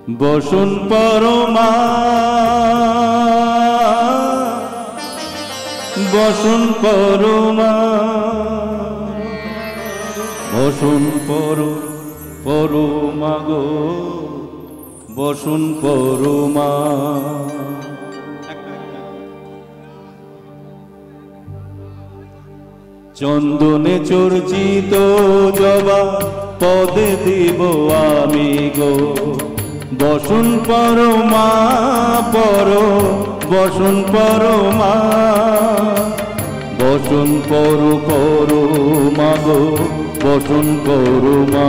বসুন পরমা, বসুন পরমা, বসুন পরমা গো, বসুন পরমা। চন্দনে চর্চিত জবা পদে দিব আমি গো, বসুন পরমা বসুন পরমা, বসুন পরমা গো, বসুন পরমা।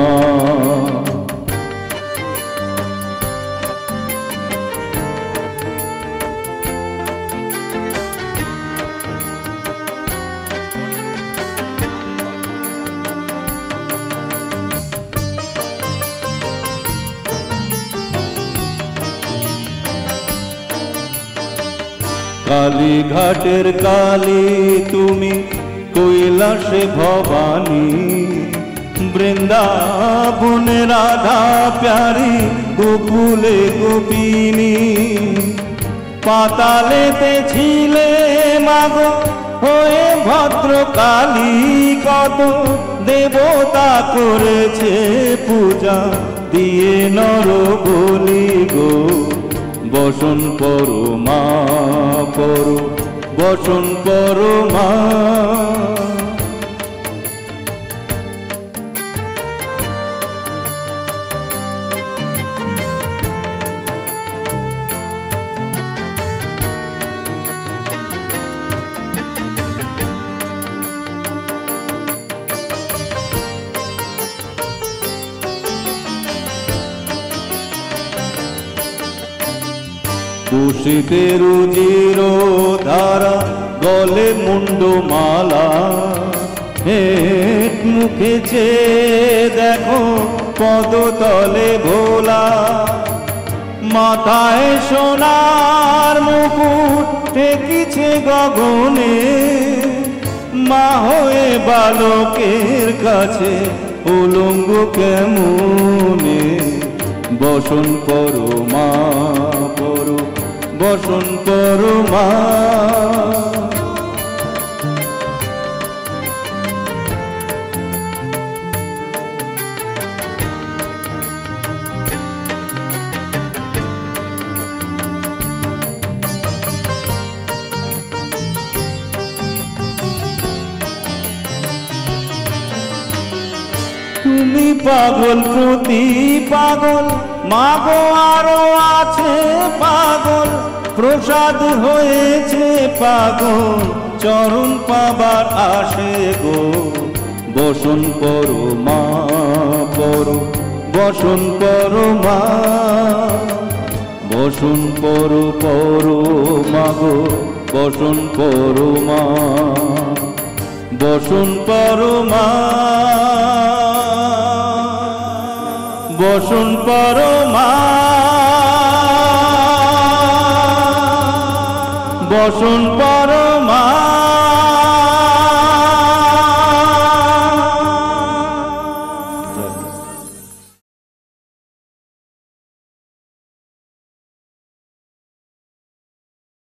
কালীঘাটের কালী তুমি, কৈলাসে ভবানী, বৃন্দাবনে রাধা প্যারি, গোকুলে গোপিনী। পাতালেতে ছিলে মাগো হয়ে ভদ্রকালী, কত দেবতা করেছে পূজা দিয়ে নর বলি গো, বসুন পরমা বসুন পরমা। কুশিতে রুজির ধারা, গলে মুন্ডমালা, হেট মুখে চেয়ে দেখো পদতলে ভোলা। মাথায় সোনার মুকুট ঠেকিছে গগনে, মা হয়ে বালকের কাছে উলঙ্গ কেমনে, বসুন পরমা বসুন পরমা। তুমি পাগল প্রতি পাগল, মাগো আরো আছে পাগল, প্রসাদ হয়েছে পাগল, চরণ পাবার আসে গো, বসুন পরমা বসুন পরমা, বসুন পরমা গো, বসুন পরমা, বসুন পরমা, বসুন পরমা, বসুন পরমা।